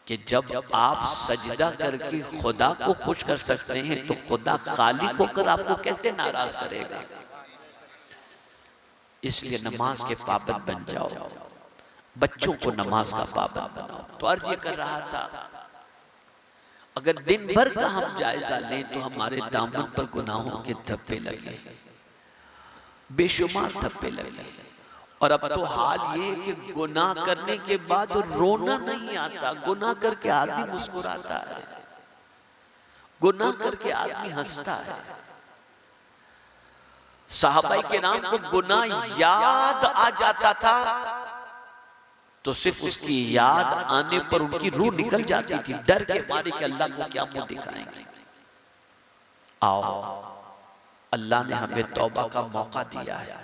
کہ جب آپ سجدہ کر کے خدا کو خوش کر سکتے ہیں تو خدا خالق ہو کر آپ کو کیسے ناراض کرے گا؟ اس لیے نماز کے پابند بن جاؤ، بچوں کو نماز کا پابند بناؤ۔ تو عرض یہ کر رہا تھا، اگر دن بھر کا ہم جائزہ لیں تو ہمارے دامن پر گناہوں کے دھبے لگے، بے شمار دھبے لگے، اور اب تو حال یہ ہے کہ گناہ کرنے کے بعد رونا نہیں آتا، گناہ کر کے آدمی مسکراتا ہے، گناہ کر کے آدمی ہنستا ہے۔ صحابہ کرام کو گناہ یاد آ جاتا تھا تو صرف اس کی یاد آنے پر ان کی روح نکل جاتی تھی، ڈر کے مارے کہ اللہ کو کیا منہ دکھائیں گے۔ آؤ، اللہ نے ہمیں توبہ کا موقع دیا ہے،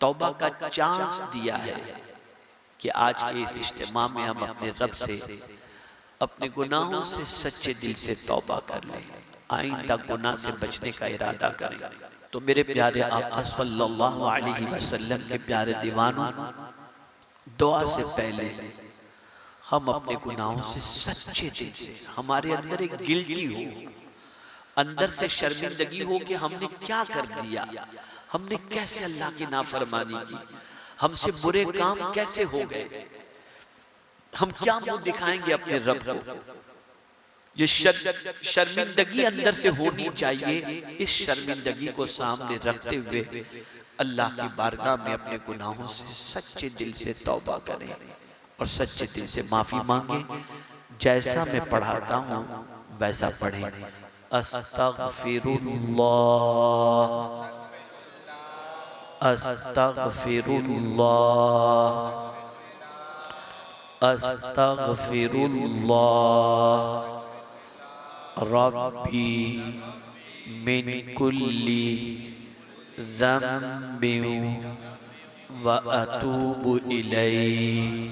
توبہ کا چانس دیا ہے کہ آج کے اس اجتماع میں ہم اپنے رب سے اپنے گناہوں سے سچے دل سے توبہ کر لیں، آئندہ گناہ سے بچنے کا ارادہ کریں۔ تو میرے پیارے آقا صلی اللہ علیہ وسلم کے پیارے دیوانوں، دعا سے پہلے ہم اپنے گناہوں سے سچے دل سے، ہمارے اندر ایک گلٹی ہو، اندر سے شرمندگی ہو کہ ہم نے کیا کر دیا، ہم نے کیسے اللہ کی نافرمانی کی، ہم سے برے کام کیسے ہو گئے، ہم کیا منہ دکھائیں گے اپنے رب کو۔ یہ شرمندگی اندر سے ہونی چاہیے، اس شرمندگی کو سامنے رکھتے ہوئے اللہ کی بارگاہ میں اپنے گناہوں سے سچے دل سے توبہ کریں اور سچے دل سے معافی مانگیں۔ جیسا میں پڑھاتا ہوں ویسا پڑھیں۔ استغفر اللہ، استغفر اللہ، استغفر اللہ ربی من کل ذنب واتوب الیہ۔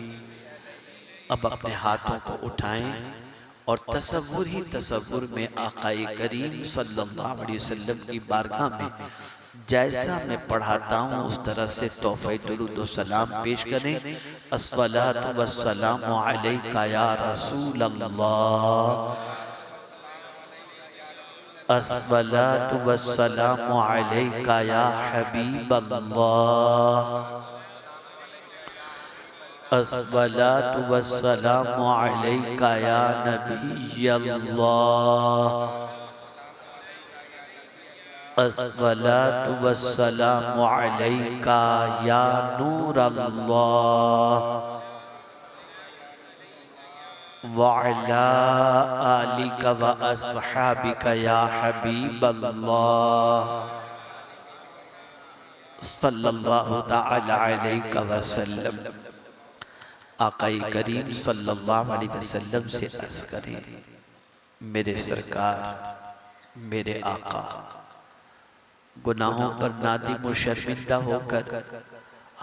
اب اپنے ہاتھوں کو اٹھائیں اور تصور ہی تصور میں آقا کریم صلی اللہ علیہ وسلم کی بارگاہ میں جیسا میں پڑھاتا ہوں اس طرح سے تحفہ درود و سلام پیش کریں۔ الصلاۃ والسلام علیک یا رسول اللہ، الصلاۃ والسلام علیک یا حبیب اللہ، الصلاۃ والسلام علیک یا نبی اللہ، الصلاۃ والسلام علیک یا نور اللہ، وعلی آلک و اصحابک یا حبیب اللہ، صلی اللہ تعالی علیہ وسلم۔ آقا کریم صلی اللہ علیہ وسلم سے عرض کریں، میرے سرکار، میرے آقا، گناہوں پر نادم و شرمندہ ہو کر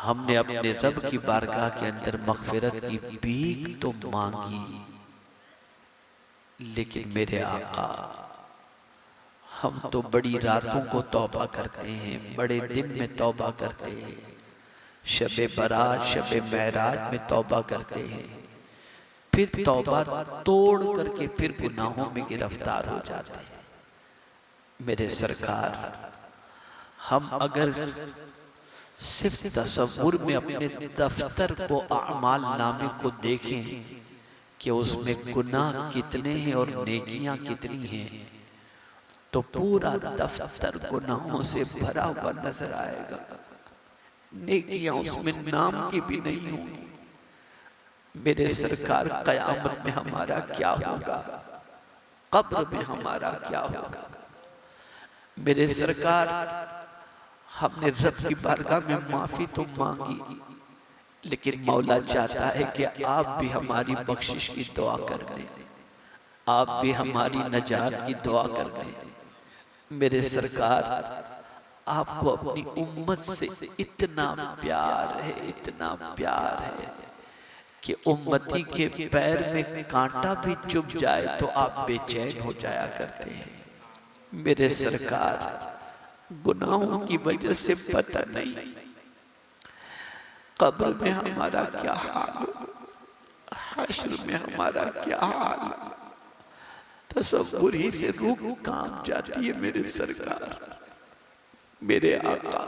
ہم نے اپنے رب کی بارگاہ کے اندر مغفرت کی بھیک تو مانگی، لیکن میرے آقا ہم تو بڑی راتوں کو توبہ کرتے ہیں، بڑے دن میں توبہ کرتے ہیں، شب برات شب معراج میں توبہ کرتے ہیں، پھر توبہ توڑ کر کے پھر گناہوں میں گرفتار ہو جاتے ہیں۔ میرے سرکار، ہم اگر صرف تصور میں اپنے دفتر کو، اعمال نامے کو دیکھیں کہ اس میں گناہ کتنے ہیں اور نیکیاں کتنی ہیں، تو پورا دفتر گناہوں سے بھرا ہوا نظر آئے گا، نیکیاں اس میں نام کی بھی نہیں ہوں گی۔ میرے سرکار، قیامت میں ہمارا کیا ہوگا، قبر میں ہمارا کیا ہوگا؟ میرے سرکار، ہم نے رب کی بارگاہ میں معافی تو مانگی، لیکن مولا چاہتا ہے کہ آپ بھی ہماری بخشش کی دعا کر لیں، آپ بھی ہماری نجات کی دعا کر لیں۔ میرے سرکار، آپ کو اپنی امت سے اتنا پیار ہے، اتنا پیار ہے کہ امتی کے پیر میں کانٹا بھی چبھ جائے تو آپ بے چین ہو جایا کرتے ہیں۔ میرے سرکار، گناہوں کی وجہ سے پتہ نہیں قبر میں ہمارا کیا حال ہوگا، حشر میں ہمارا کیا حال، تصور ہی سے روح کانپ جاتی ہے میرے سرکار، میرے آقا۔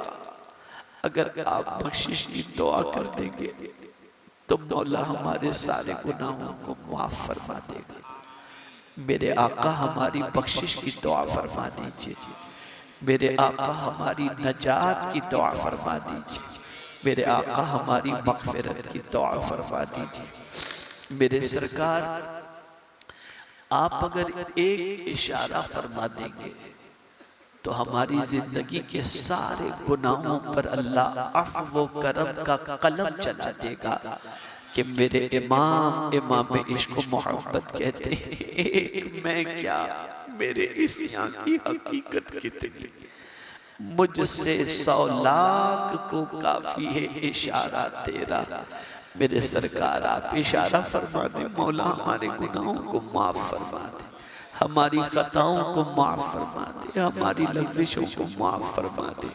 اگر آپ بخشش کی دعا کر دیں گے تو مولا ہمارے سارے گناہوں کو معاف فرما دے گا۔ میرے آقا ہماری بخشش کی دعا فرما دیجئے، میرے آقا ہماری نجات کی دعا فرما دیجئے، میرے آقا ہماری مغفرت کی دعا فرما دیجئے۔ میرے سرکار آپ اگر ایک اشارہ فرما دیں گے تو ہماری زندگی کے سارے گناہوں پر اللہ عفو و کرم کا قلم چلا دے گا کہ میرے امام عشق و محبت کہتے ہیں ایک میں کیا میرے اس یہاں کی حقیقت کتنی، مجھ سے 100 لاکھ کو کافی ہے اشارہ تیرا۔ میرے سرکار آپ اشارہ فرما دیں، مولا ہمارے گناہوں کو معاف فرما دیں، ہماری خطاؤں کو معاف فرما دے، ہماری لغزشوں کو معاف فرما دے۔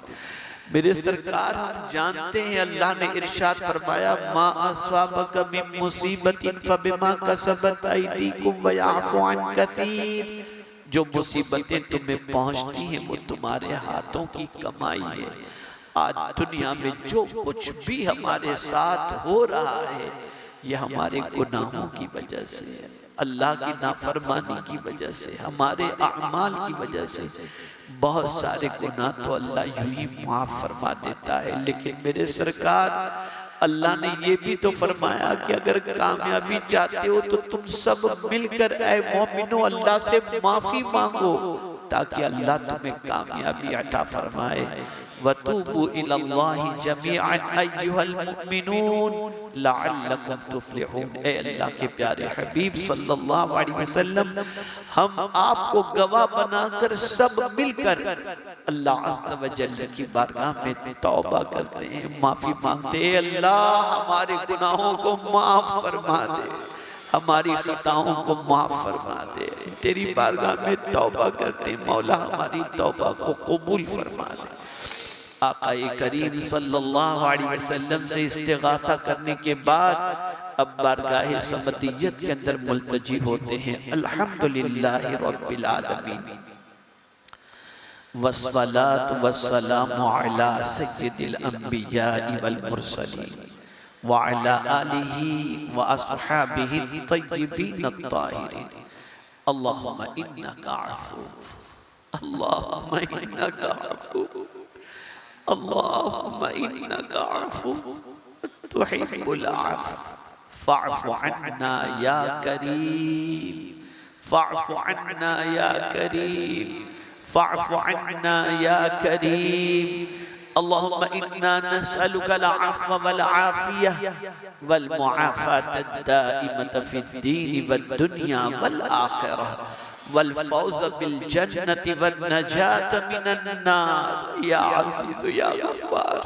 میرے سرکار ہم جانتے ہیں اللہ نے ارشاد فرمایا ما اصابک من مصیبت فبما کسبت ایدیکم ویعفو عن کثیر، جو مصیبتیں تمہیں پہنچتی ہیں وہ تمہارے ہاتھوں کی کمائی ہے۔ آج دنیا میں جو کچھ بھی ہمارے ساتھ ہو رہا ہے یہ ہمارے گناہوں کی وجہ سے ہے، اللہ کی نافرمانی کی وجہ سے، ہمارے اعمال کی وجہ سے۔ بہت سارے گناہ تو اللہ یوں ہی معاف فرما دیتا ہے، لیکن میرے سرکار اللہ نے یہ بھی تو فرمایا کہ اگر کامیابی چاہتے ہو تو تم سب مل کر اے مومنو اللہ سے معافی مانگو تاکہ اللہ تمہیں کامیابی عطا فرمائے۔ وَتُوبُوا إِلَى اللَّهِ جَمِيعًا أَيُّهَا الْمُؤْمِنُونَ لَعَلَّكُمْ تُفْلِحُونَ۔ اے اللہ کے پیارے حبیب صلی اللہ علیہ وسلم، ہم آپ کو گواہ بنا کر سب مل کر اللہ عز و جل کی بارگاہ میں توبہ کرتے ہیں، معافی مانگتے ہیں۔ اللہ ہمارے گناہوں کو معاف فرما دے، ہماری خطاؤں کو معاف فرما دے، تیری بارگاہ میں توبہ کرتے ہیں، مولا ہماری توبہ کو قبول فرما دے۔ آقا کریم صلی اللہ علیہ وسلم سے استغاثہ کرنے کے بعد اب بارگاہ صمدیت کے اندر ملتجی ہوتے ہیں۔ الحمدللہ رب العالمین والصلاة والسلام علی سید الانبیاء والمرسلین وعلی آلہ واصحابہ الطیبین الطاہرین۔ اللہم انکا عفو، اللہم انکا عفو، اللہم انکا عفو تحب العفو فاعف عنا یا کریم، فاعف عنا یا کریم، فاعف عنا یا کریم۔ اللہم انا نسألک العفو والعافیہ والمعافاة الدائمة فی الدین والدنیا والآخرہ والفوز بالجنة والنجاة من النار۔ یا عزیز یا غفار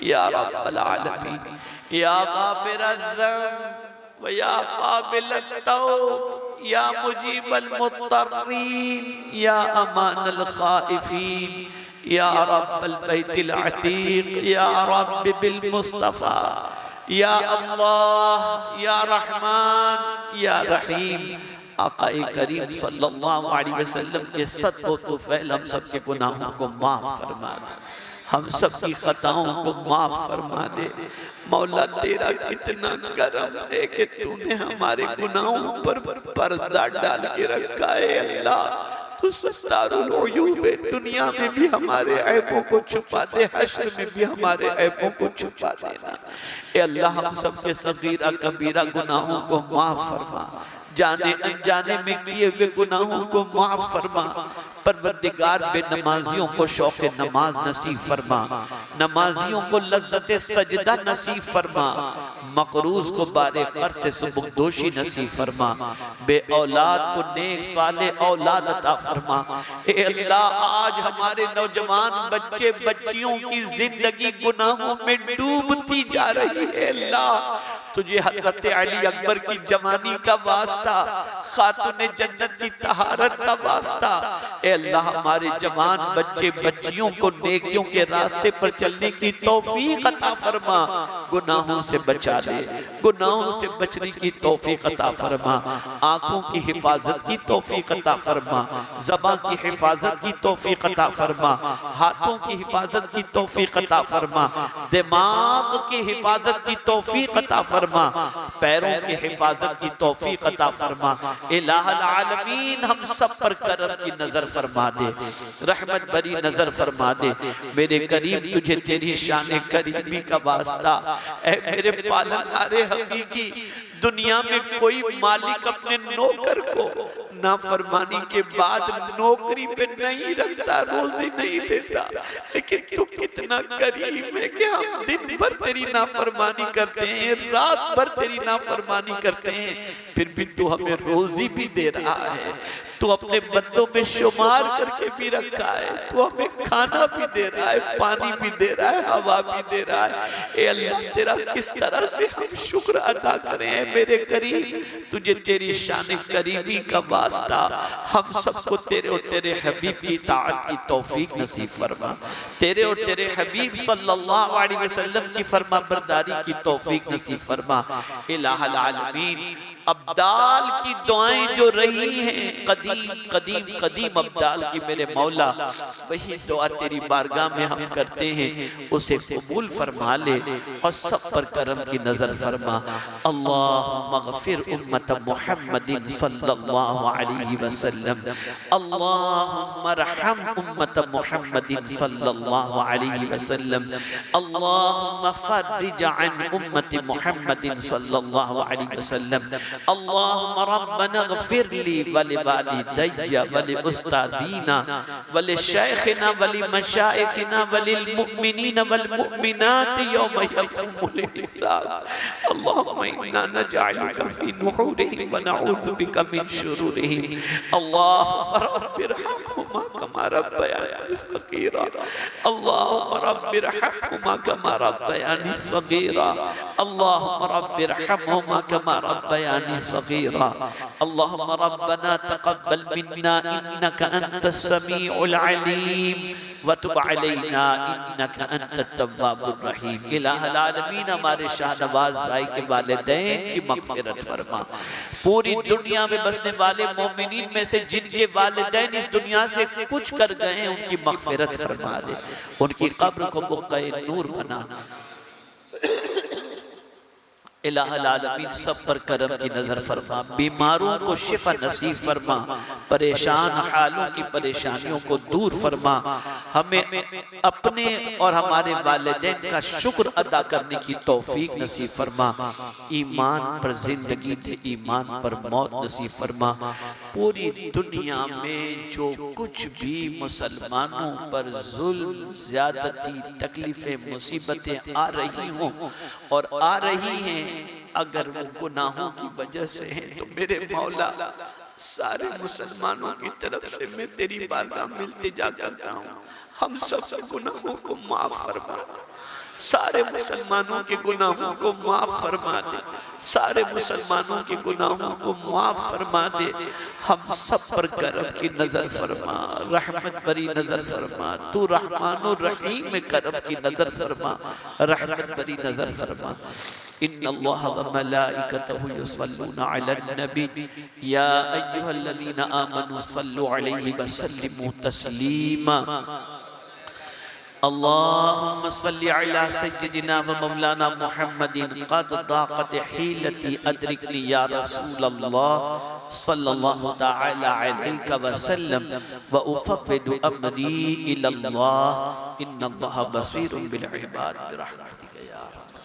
یا رب العالمین، یا غافر الذنب ویا قابل التوب، یا مجیب المضطرین، یا امان الخائفین، یا رب البیت العتیق، یا رب بالمصطفیٰ، یا اللہ یا رحمان یا رحیم۔ آقا کریم صلی اللہ علیہ وسلم کے صدق و طفیل ہم سب کے گناہوں کو معاف فرما دے، ہم سب کی خطاؤں کو معاف فرما دے۔ مولا تیرا کتنا کرم ہے کہ تو نے ہمارے گناہوں پر پردہ ڈال کے رکھا ہے۔ اللہ تو ستار العیوب ہے، دنیا میں بھی ہمارے عیبوں کو چھپا دے، حشر میں بھی ہمارے عیبوں کو چھپا دینا۔ اے اللہ ہم سب کے صغیرہ کبیرہ گناہوں کو معاف فرما، جانے انجانے میں کیے ہوئے گناہوں کو معاف فرما۔ پروردگار بے نمازیوں کو شوق نماز نصیب فرما، نمازیوں کو لذت سجدہ نصیب فرما، مقروض کو بار قرض سے سبکدوشی نصیب فرما، بے اولاد کو نیک صالح اولاد عطا فرما۔ اے اللہ آج ہمارے نوجوان بچے بچیوں کی زندگی گناہوں میں ڈوبتی جا رہی ہے۔ اللہ تجھے حضرت علی اکبر کی جوانی کا واسطہ، خاتون جنت کی طہارت کا واسطہ، اے اللہ ہمارے جوان بچے بچیوں کو نیکیوں کے راستے پر چلنے کی توفیق عطا فرما، گناہوں سے بچا لے، گناہوں سے بچنے کی توفیق عطا فرما، آنکھوں کی حفاظت کی توفیق عطا فرما، زبان کی حفاظت کی توفیق عطا فرما، ہاتھوں کی حفاظت کی توفیق عطا فرما، دماغ کی حفاظت کی توفیق عطا فرما، پیروں کی حفاظت کی توفیق عطا فرما۔ الہ العالمین ہم سب پر کرم کی نظر فرما دے، رحمت بری نظر فرما دے۔ میرے کریم تجھے تیری شان کریمی کا واسطہ، اے میرے پالنہار حقیقی، دنیا میں کوئی مالک اپنے نوکر کو نافرمانی کے بعد نوکری پہ نہیں رکھتا، روزی نہیں دیتا، لیکن تو کتنا کریم ہے کہ ہم دن بھر تیری نافرمانی کرتے ہیں، رات بھر تیری نافرمانی کرتے ہیں، پھر بھی تو ہمیں روزی بھی دے رہا ہے، تو اپنے بندوں میں شمار کر کے بھی رکھا ہے، تو ہمیں کھانا بھی دے رہا ہے، پانی بھی دے رہا ہے، ہوا بھی دے رہا ہے۔ اے اللہ تیرا کس طرح سے ہم شکر ادا کریں ہیں میرے کریم، تجھے تیری شان کریمی کا واسطہ ہم سب کو تیرے اور تیرے حبیب کی اطاعت کی توفیق نصیب فرما، تیرے اور تیرے حبیب صلی اللہ علیہ وسلم کی فرما برداری کی توفیق نصیب فرما۔ الہ العالمین ابدال کی دعائیں جو رہی ہیں قدیم ابدال کی میرے مولا، وہی دعا تیری بارگاہ میں ہم کرتے ہیں، اسے قبول فرما لے اور سب پر کرم کی نظر فرما۔ اللہم اغفر امت محمد صلی اللہ علیہ وسلم، اللہم ارحم امت محمد صلی اللہ علیہ وسلم، اللہم فرج عن امت محمد صلی اللہ علیہ وسلم، اللہم ربنا اغفر لی ولوالدی ولأستاذینا ولشیخنا ولمشائخنا وللمؤمنین والمؤمنات یوم یقوم الحساب، اللہم انا نجعلک فی نحورہم ونعوذ بک من شرورہم، اللہم رب ارحمہما کما ربیانی صغیرا، اللہم رب ارحمہما کما ربیانی صغیرا، اللہم رب ارحمہما کما ربیانی صغیرا، اللہم ربنا تقبل منا انکا انت السمیع العلیم وتب علینا انکا انت التواب الرحیم۔ الہ العالمین ہمارے شاہ نواز بھائی کے والدین کی مغفرت فرما، پوری دنیا میں بسنے والے مومنین میں سے جن کے والدین اس دنیا سے کچھ کر گئے ہیں ان کی مغفرت فرما دے، ان کی قبر کو بقعہ نور بنا۔ الہ العالمین سب پر کرم کی نظر فرما، بیماروں کو شفا نصیب فرما، پریشان حالوں کی پریشانیوں کو دور فرما، ہمیں اپنے اور ہمارے والدین کا شکر ادا کرنے کی توفیق نصیب فرما، ایمان پر زندگی دے، ایمان پر موت نصیب فرما۔ پوری دنیا میں جو کچھ بھی مسلمانوں پر ظلم، زیادتی، تکلیفیں، مصیبتیں آ رہی ہوں اور آ رہی ہیں، اگر وہ گناہوں کی وجہ سے ہیں تو میرے مولا سارے مسلمانوں کی طرف سے میں تیری بارگاہ میں التجا کرتا ہوں، ہم سب کے گناہوں کو معاف فرما، سارے مسلمانوں کے گناہوں کو معاف فرما دے، سارے مسلمانوں کے گناہوں کو معاف فرما دے، ہم سب پر کرم کی نظر فرما، رحمت بری نظر فرما، تو رحمان الرحیم میں کرم کی نظر فرما، رحمت بری نظر فرما۔ ان اللہ و ملائکتہ یصلون علی النبی یا ایہا الذین آمنوا صلوا علیہ وسلموا تسلیما۔ اللہم صلی علی سیدنا و مولانا محمد قد ضاقت حیلتی ادرکنی یا رسول اللہ صلی اللہ تعالی علیہ وسلم و افوض امری الی اللہ ان اللہ بصیر بالعباد برحمتک یا رب۔